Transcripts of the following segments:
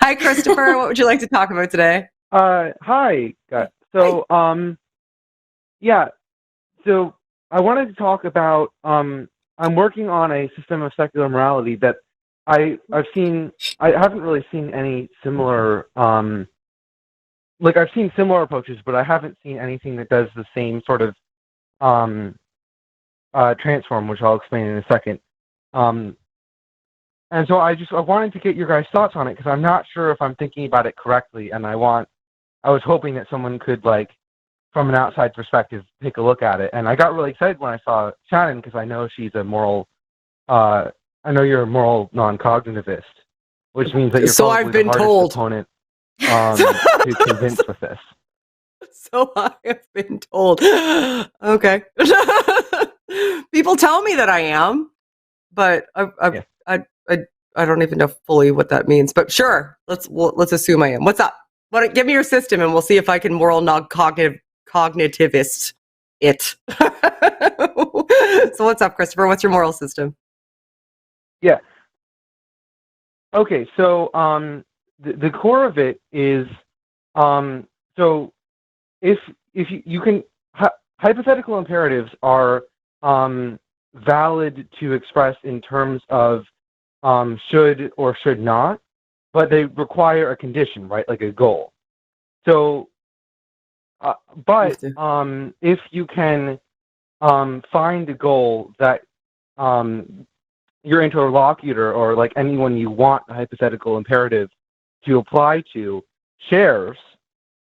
Hi, Christopher. What would you like to talk about today? Hi, guys. So, yeah, so I wanted to talk about, I'm working on a system of secular morality that I haven't really seen any similar, like I've seen similar approaches, but I haven't seen anything that does the same sort of, um, transform, which I'll explain in a second. And so I wanted to get your guys' thoughts on it because I'm not sure if I'm thinking about it correctly, and I was hoping that someone could, like, from an outside perspective, take a look at it. And I got really excited when I saw Shannon because I know she's a moral, I know you're a moral non-cognitivist, which means that you're So probably I've been the hardest told. opponent to convince with this. So I have been told. Okay. People tell me that I am, but I don't even know fully what that means. But sure, let's assume I am. What's up? Give me your system, and we'll see if I can moral non-cognitivist it. So what's up, Christopher? What's your moral system? Yeah. Okay. So the core of it is so if you can hypothetical imperatives are valid to express in terms of should or should not, but they require a condition, right? Like a goal. So, but if you can find a goal that your interlocutor or like anyone you want a hypothetical imperative to apply to shares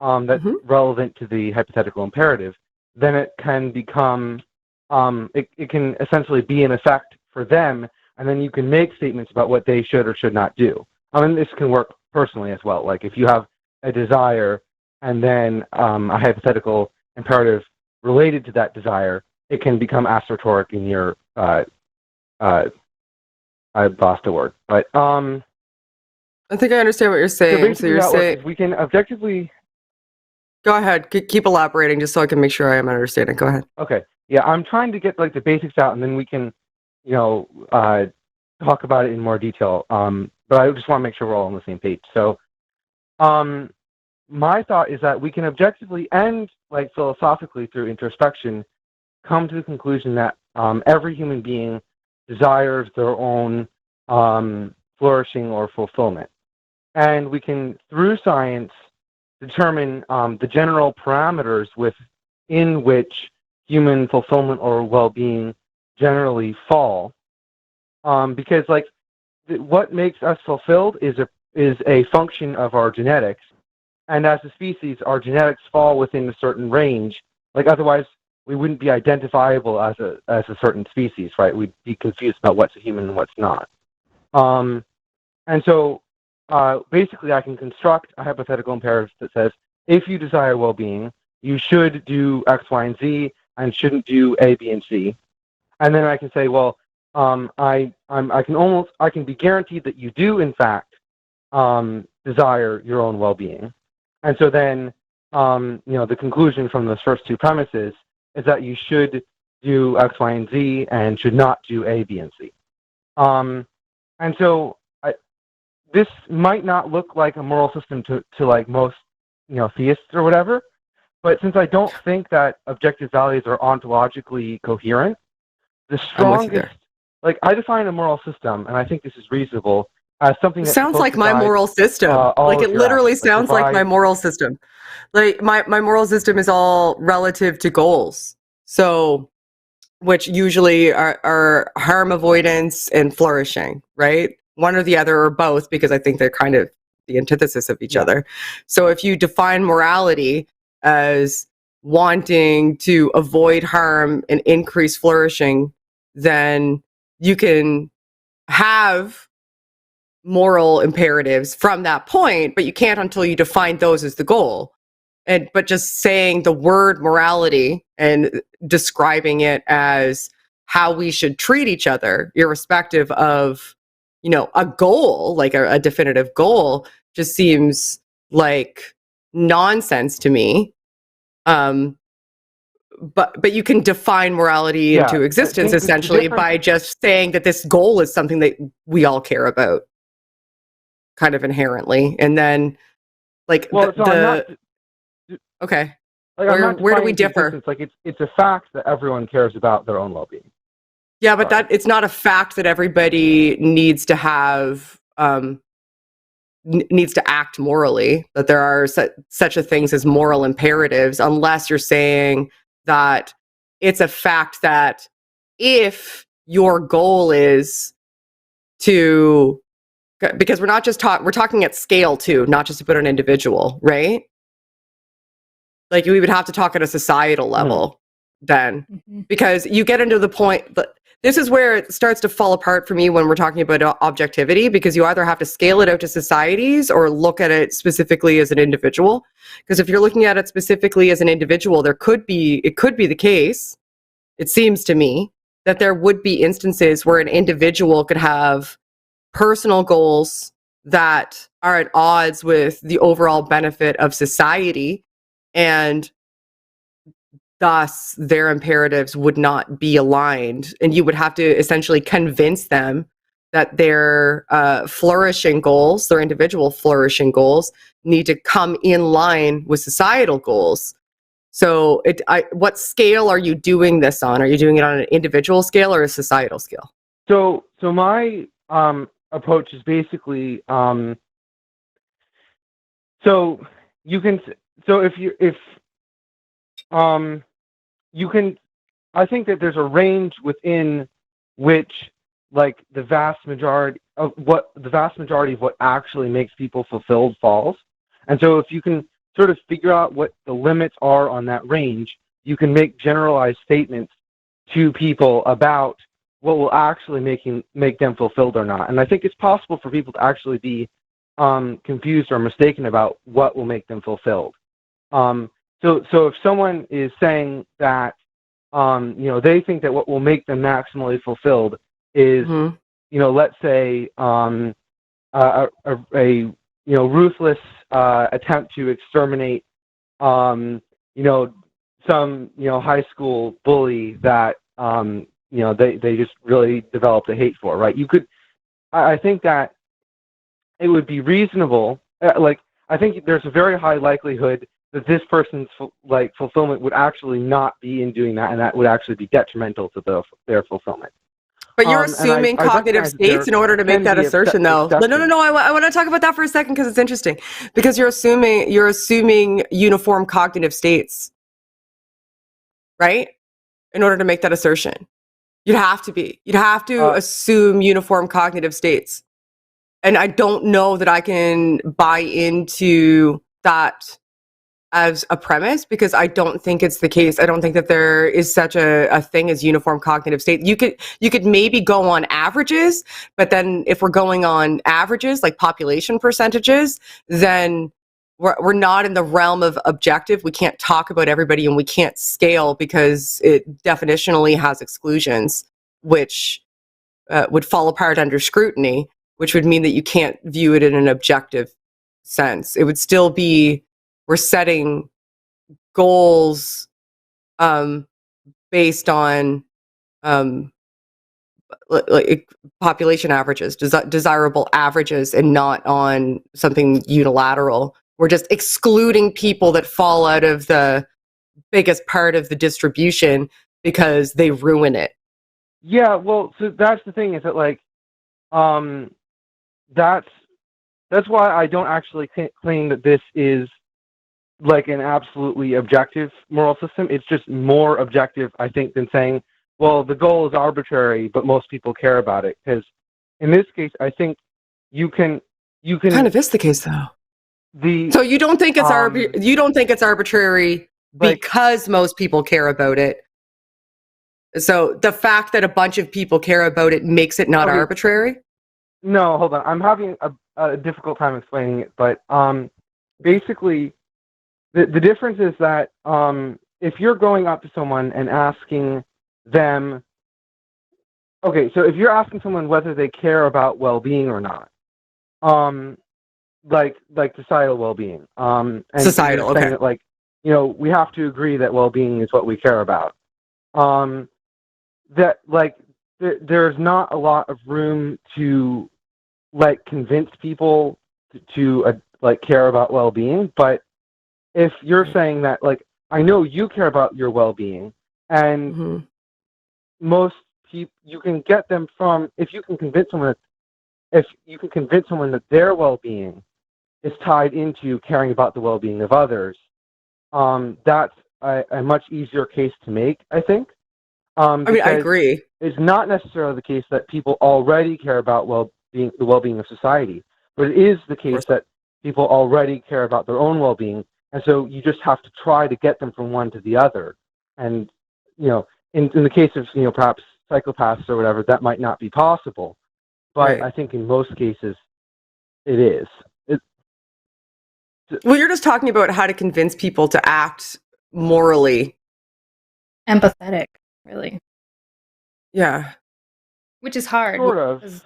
that's relevant to the hypothetical imperative, then it can become, it can essentially be an effect for them, and then you can make statements about what they should or should not do. I mean, this can work personally as well. Like if you have a desire and then a hypothetical imperative related to that desire, it can become assertoric in your, I lost a word, but I think I understand what you're saying. So you're saying we can objectively. Go ahead. Keep elaborating, just so I can make sure I am understanding. Go ahead. Okay. Yeah, I'm trying to get like the basics out, and then we can, talk about it in more detail. But I just want to make sure we're all on the same page. So, my thought is that we can objectively and like philosophically through introspection come to the conclusion that every human being desires their own flourishing or fulfillment, and we can through science determine the general parameters within which human fulfillment or well-being generally fall, because like what makes us fulfilled is a function of our genetics, and as a species our genetics fall within a certain range. Like otherwise we wouldn't be identifiable as a certain species, right? We'd be confused about what's a human and what's not. And so basically I can construct a hypothetical imperative that says if you desire well-being, you should do X, Y, and Z, and shouldn't do A, B, and C. And then I can say, well, I can be guaranteed that you do in fact desire your own well-being. And so then the conclusion from those first two premises is that you should do X, Y, and Z, and should not do A, B, and C. And so this might not look like a moral system to like most theists or whatever, but since I don't think that objective values are ontologically coherent, the strongest, like I define a moral system, and I think this is reasonable, as something that sounds like my moral system. Like it literally sounds like my moral system. Like my moral system is all relative to goals. So, which usually are harm avoidance and flourishing, right? One or the other or both, because I think they're kind of the antithesis of each other. So if you define morality as wanting to avoid harm and increase flourishing, then you can have moral imperatives from that point, but you can't until you define those as the goal. But just saying the word morality and describing it as how we should treat each other, irrespective of, a goal, like a definitive goal, just seems like nonsense to me. But you can define morality into existence essentially by just saying that this goal is something that we all care about. kind of inherently, and then like okay. Like, where do we differ? Like it's a fact that everyone cares about their own well-being. Yeah, but it's not a fact that everybody needs to have needs to act morally. That there are such a things as moral imperatives, unless you're saying that it's a fact that if your goal is to, because we're not just we're talking at scale too, not just about an individual, right? Like we would have to talk at a societal level then, because you get into the point that this is where it starts to fall apart for me when we're talking about objectivity, because you either have to scale it out to societies or look at it specifically as an individual. Because if you're looking at it specifically as an individual, it could be the case, it seems to me, that there would be instances where an individual could have personal goals that are at odds with the overall benefit of society, and thus their imperatives would not be aligned, and you would have to essentially convince them that their flourishing goals, their individual flourishing goals, need to come in line with societal goals. So what scale are you doing this on? Are you doing it on an individual scale or a societal scale? So my approach is basically I think that there's a range within which, like, the vast majority of what actually makes people fulfilled falls. And so if you can sort of figure out what the limits are on that range, you can make generalized statements to people about what will actually make them fulfilled or not. And I think it's possible for people to actually be confused or mistaken about what will make them fulfilled. So if someone is saying that they think that what will make them maximally fulfilled is let's say a ruthless attempt to exterminate some high school bully that they just really developed a hate for, right? I think that it would be reasonable. I think there's a very high likelihood that this person's fulfillment would actually not be in doing that, and that would actually be detrimental to their fulfillment. But you're assuming cognitive states in order to make that assertion, though. No. I want to talk about that for a second because it's interesting. Because you're assuming uniform cognitive states, right? In order to make that assertion, you'd have to assume uniform cognitive states, and I don't know that I can buy into that as a premise, because I don't think it's the case. I don't think that there is such a thing as uniform cognitive state. You could maybe go on averages, but then if we're going on averages, like population percentages, then we're not in the realm of objective. We can't talk about everybody, and we can't scale because it definitionally has exclusions, which would fall apart under scrutiny, which would mean that you can't view it in an objective sense. It would still be, we're setting goals based on like population averages, desirable averages, and not on something unilateral. We're just excluding people that fall out of the biggest part of the distribution because they ruin it. Yeah, well, so that's the thing, is that that's why I don't actually claim that this is like an absolutely objective moral system. It's just more objective, I think, than saying, well, the goal is arbitrary, but most people care about it. Because in this case, I think you can. Kind of is the case, though. So you don't think it's you don't think it's arbitrary because most people care about it. So the fact that a bunch of people care about it makes it not arbitrary? No, hold on. I'm having a difficult time explaining it, but basically, the difference is that if you're going up to someone and asking them, okay, so if you're asking someone whether they care about well-being or not, like societal well-being, and societal, okay, that, we have to agree that well-being is what we care about. That there's not a lot of room to convince people to like care about well-being. But if you're saying that, like, I know you care about your well-being, and most people, you can get them from, if you can convince someone that their well-being is tied into caring about the well-being of others, that's a much easier case to make, I think. I mean, I agree. It's not necessarily the case that people already care about the well-being of society, but it is the case that people already care about their own well-being, and so you just have to try to get them from one to the other. And, you know, in the case of, you know, perhaps psychopaths or whatever, that might not be possible. But I think in most cases, it is. Well, you're just talking about how to convince people to act morally. Empathetic, really. Yeah. Which is hard. Sort of.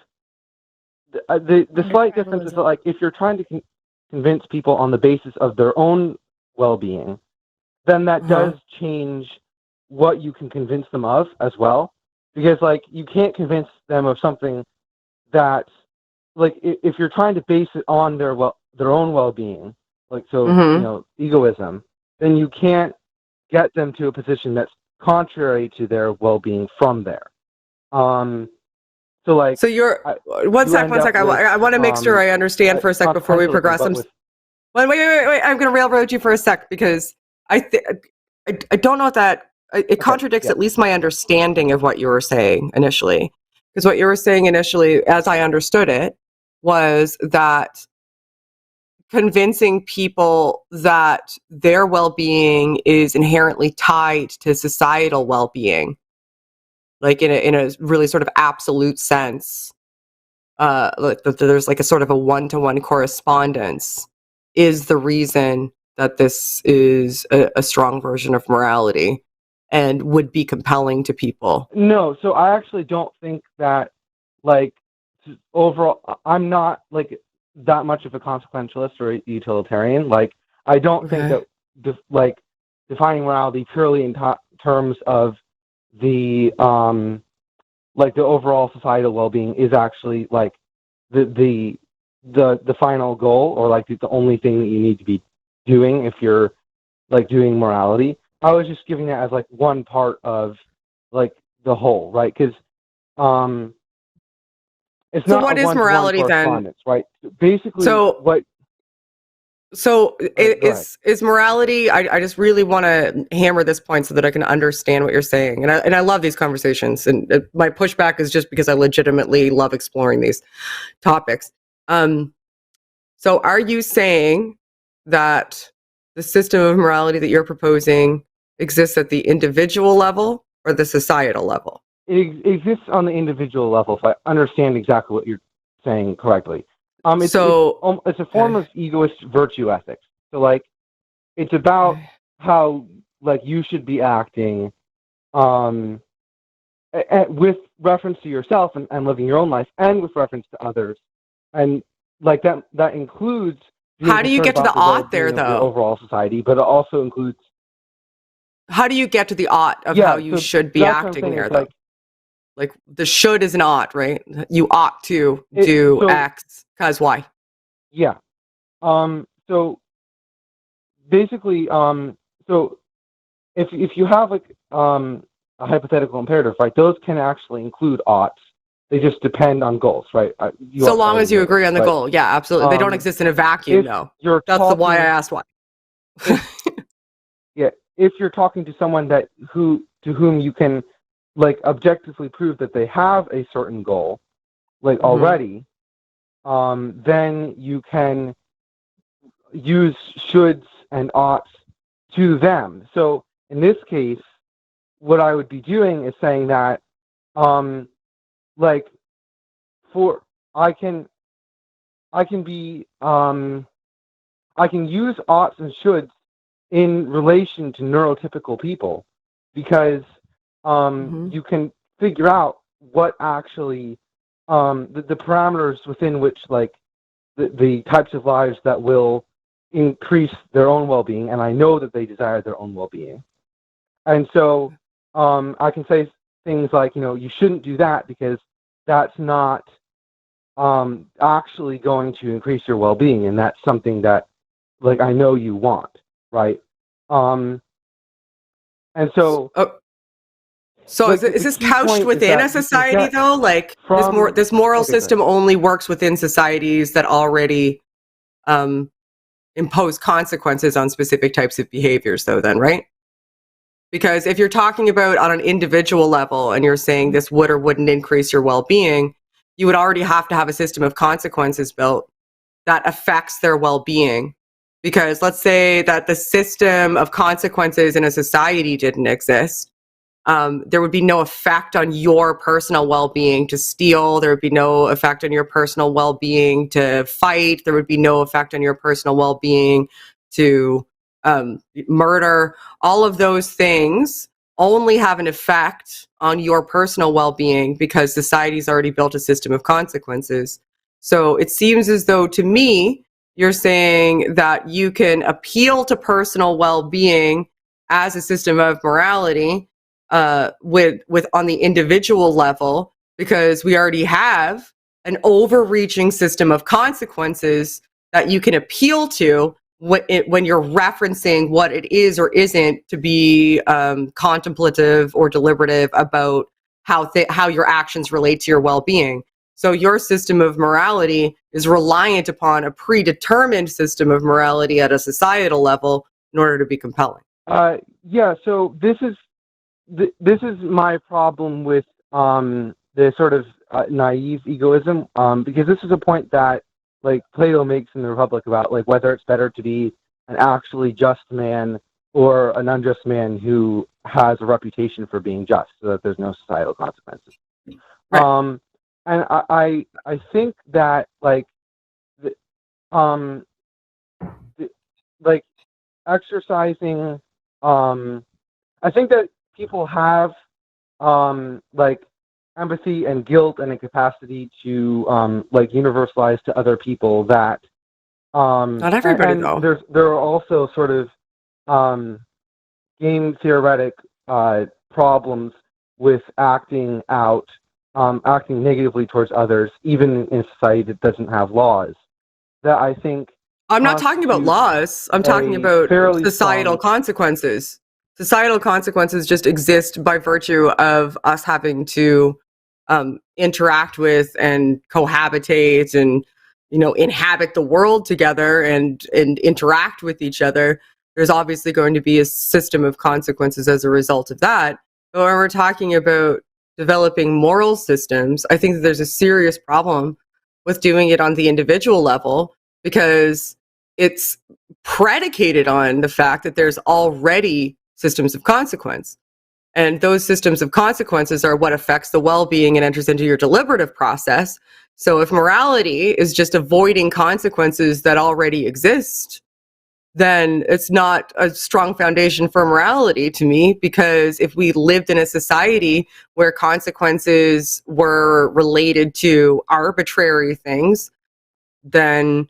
The slight difference is that, like, if you're trying to convince people on the basis of their own well-being, then that does change what you can convince them of as well. Because, like, you can't convince them of something that, like, if you're trying to base it on their own well-being, like, so, you know, egoism, then you can't get them to a position that's contrary to their well-being from there. So, like, so you're one sec. I want to make sure I understand for a sec before we progress. Wait. I'm going to railroad you for a sec, because I don't know if that it contradicts at least my understanding of what you were saying initially. Because what you were saying initially, as I understood it, was that convincing people that their well-being is inherently tied to societal well-being, like in a really sort of absolute sense, like there's like a sort of a one-to-one correspondence, is the reason that this is a strong version of morality and would be compelling to people. No, so I actually don't think that, like, overall, I'm not, like, that much of a consequentialist or a utilitarian. Like, I don't think that, like, defining morality purely in terms of the, like, the overall societal well-being is actually, like, the final goal, or, like, the only thing that you need to be doing if you're, like, doing morality. I was just giving that as, like, one part of, like, the whole, right? Because it's so not what a is morality then? Right? Basically, is morality? I just really want to hammer this point so that I can understand what you're saying, and I love these conversations. And my pushback is just because I legitimately love exploring these topics. So, are you saying that the system of morality that you're proposing exists at the individual level or the societal level? It exists on the individual level, if I understand exactly what you're saying correctly. It's a form of egoist virtue ethics. So, like, it's about how, like, you should be acting with reference to yourself and living your own life, and with reference to others. And, like, that includes... How do you get to the ought there, though? The overall society, but it also includes... How do you get to the ought of how you should be acting there, though? Like, the should is an ought, right? You ought to do X, because why? Yeah. So basically, so if you have, like, a hypothetical imperative, right, those can actually include oughts. They just depend on goals, right? So long as you agree on the goal. Yeah, absolutely. They don't exist in a vacuum, though. That's why I asked why. Yeah. If you're talking to someone to whom you can, like, objectively prove that they have a certain goal, like, already, then you can use shoulds and oughts to them. So in this case, what I would be doing is saying that, like, I can use oughts and shoulds in relation to neurotypical people, because you can figure out what actually the parameters within which, like, the types of lives that will increase their own well-being, and I know that they desire their own well-being. And so I can say things like, you know, you shouldn't do that because that's not actually going to increase your well-being, and that's something that, like, I know you want, right? And so, so like, is this couched within a society, though? Like, this moral system only works within societies that already impose consequences on specific types of behaviors, though, then, right? Because if you're talking about on an individual level and you're saying this would or wouldn't increase your well-being, you would already have to have a system of consequences built that affects their well-being. Because let's say that the system of consequences in a society didn't exist. There would be no effect on your personal well-being to steal. There would be no effect on your personal well-being to fight. There would be no effect on your personal well-being to murder. All of those things only have an effect on your personal well-being because society's already built a system of consequences. So it seems as though, to me, you're saying that you can appeal to personal well-being as a system of morality with on the individual level, because we already have an overreaching system of consequences that you can appeal to when you're referencing what it is or isn't to be contemplative or deliberative about how your actions relate to your well-being. So your system of morality is reliant upon a predetermined system of morality at a societal level in order to be compelling. Yeah, so this is my problem with the sort of naive egoism, because this is a point that, like, Plato makes in the Republic about, like, whether it's better to be an actually just man or an unjust man who has a reputation for being just, so that there's no societal consequences. Right. And I think that, like, like exercising, I think that people have like empathy and guilt and a capacity to like universalize to other people that not everybody, though. There are also sort of game theoretic problems with acting negatively towards others, even in a society that doesn't have laws, that I think I'm not talking about laws. I'm talking about societal consequences. Societal consequences just exist by virtue of us having to interact with and cohabitate and, inhabit the world together and interact with each other. There's obviously going to be a system of consequences as a result of that. But when we're talking about developing moral systems, I think that there's a serious problem with doing it on the individual level, because it's predicated on the fact that there's already systems of consequence. And those systems of consequences are what affects the well-being and enters into your deliberative process. So if morality is just avoiding consequences that already exist, then it's not a strong foundation for morality to me, because if we lived in a society where consequences were related to arbitrary things, then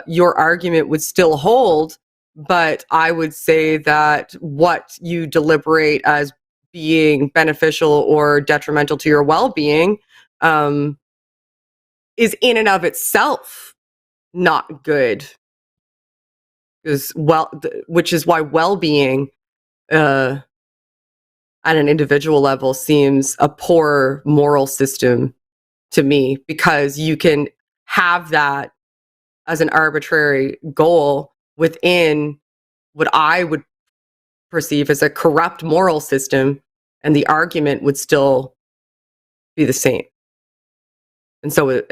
your argument would still hold. But I would say that what you deliberate as being beneficial or detrimental to your well-being is in and of itself not good. Which is why well-being at an individual level seems a poor moral system to me, because you can have that as an arbitrary goal within what I would perceive as a corrupt moral system, and the argument would still be the same. And so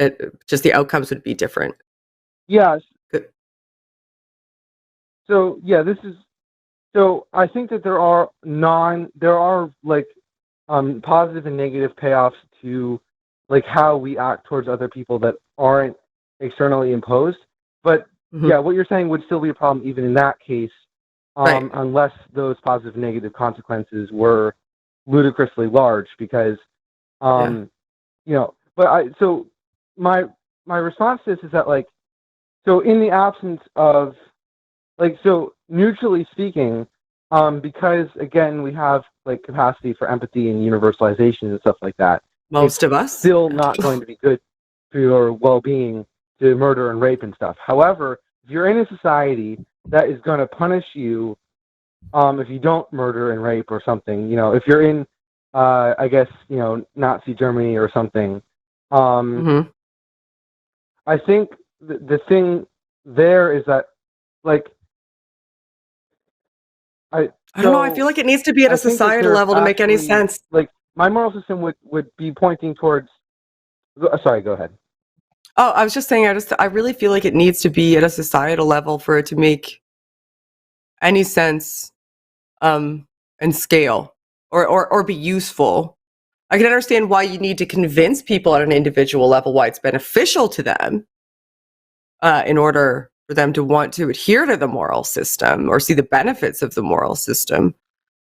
just the outcomes would be different. Yes. So yeah, so I think that there are like positive and negative payoffs to, like, how we act towards other people that aren't externally imposed. But yeah, what you're saying would still be a problem even in that case, right, unless those positive and negative consequences were ludicrously large, because but so my response to this is that, like, so in the absence of, like, so neutrally speaking, because again we have, like, capacity for empathy and universalization and stuff like that, most of us, still not going to be good. for your well-being to murder and rape and stuff. However, if you're in a society that is going to punish you if you don't murder and rape or something, if you're in, I guess, Nazi Germany or something, I think the thing there is that, like, I don't know. I feel like it needs to be at a societal level to make any sense. Like, my moral system would be pointing towards. Sorry, go ahead. Oh, I was just saying. I really feel like it needs to be at a societal level for it to make any sense, and scale, or be useful. I can understand why you need to convince people at an individual level why it's beneficial to them, in order for them to want to adhere to the moral system or see the benefits of the moral system.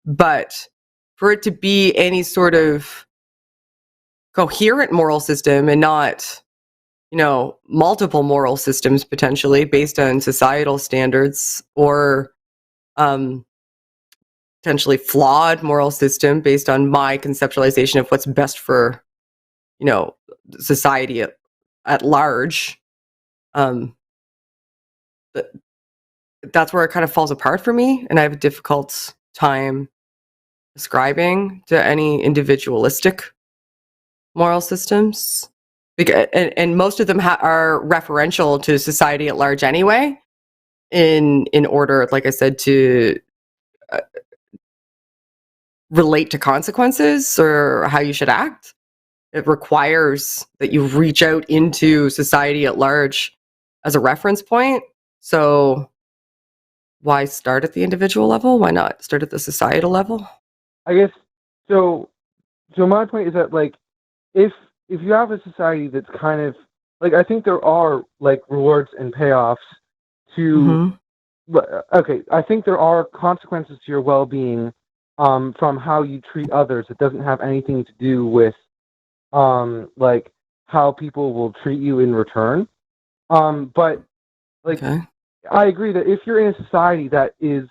But for it to be any sort of coherent moral system and not, multiple moral systems potentially based on societal standards, or potentially flawed moral system based on my conceptualization of what's best for, society at large, that's where it kind of falls apart for me, and I have a difficult time ascribing to any individualistic moral systems, and most of them are referential to society at large anyway, in order, like I said, to relate to consequences or how you should act. It requires that you reach out into society at large as a reference point. So why start at the individual level? Why not start at the societal level? I guess so. So my point is that, like, if you have a society that's kind of like, I think there are, like, rewards and payoffs to. Okay, I think there are consequences to your well-being from how you treat others. It doesn't have anything to do with like how people will treat you in return. But, like, okay. I agree that if you're in a society that is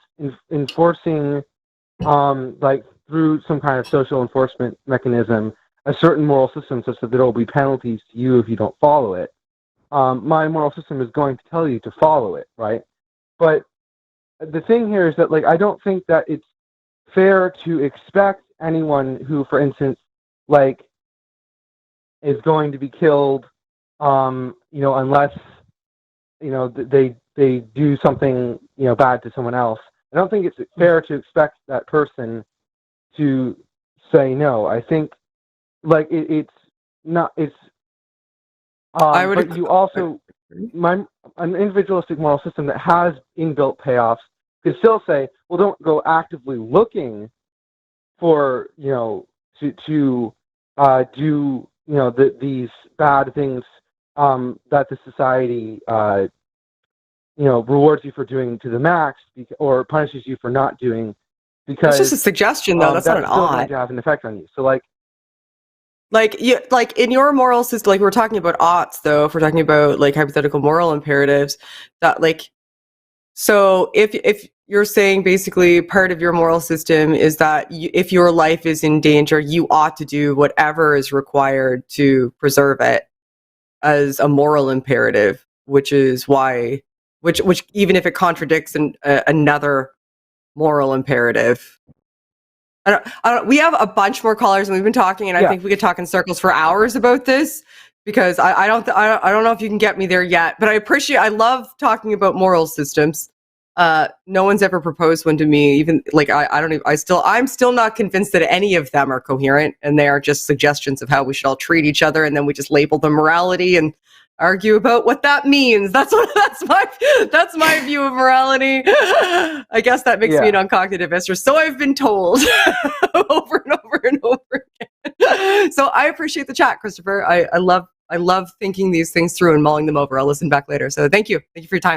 enforcing, like, through some kind of social enforcement mechanism, a certain moral system such that there will be penalties to you if you don't follow it, my moral system is going to tell you to follow it, right? But the thing here is that, like, I don't think that it's fair to expect anyone who, for instance, like, is going to be killed, unless, they do something, bad to someone else. I don't think it's fair to expect that person to say no. I think, like, it's not. It's. I would. But you also, an individualistic moral system that has inbuilt payoffs could still say, well, don't go actively looking for, to do, these bad things that the society, rewards you for doing to the max, or punishes you for not doing, because it's just a suggestion, though. That's not an ought. Going to have an effect on you. So, like in your moral system, like, we're talking about oughts, though. If we're talking about, like, hypothetical moral imperatives, that, like, so if you're saying basically part of your moral system is that if your life is in danger, you ought to do whatever is required to preserve it as a moral imperative, which even if it contradicts another moral imperative. We have a bunch more callers, and we've been talking, and I think we could talk in circles for hours about this, because I don't know if you can get me there yet, but I love talking about moral systems. No one's ever proposed one to me, even, like, I'm still not convinced that any of them are coherent, and they are just suggestions of how we should all treat each other, and then we just label them morality and argue about what that means. That's my view of morality. I guess that makes me a non-cognitivist, or so I've been told over and over and over again. So I appreciate the chat, Christopher. I love thinking these things through and mulling them over. I'll listen back later. So thank you for your time.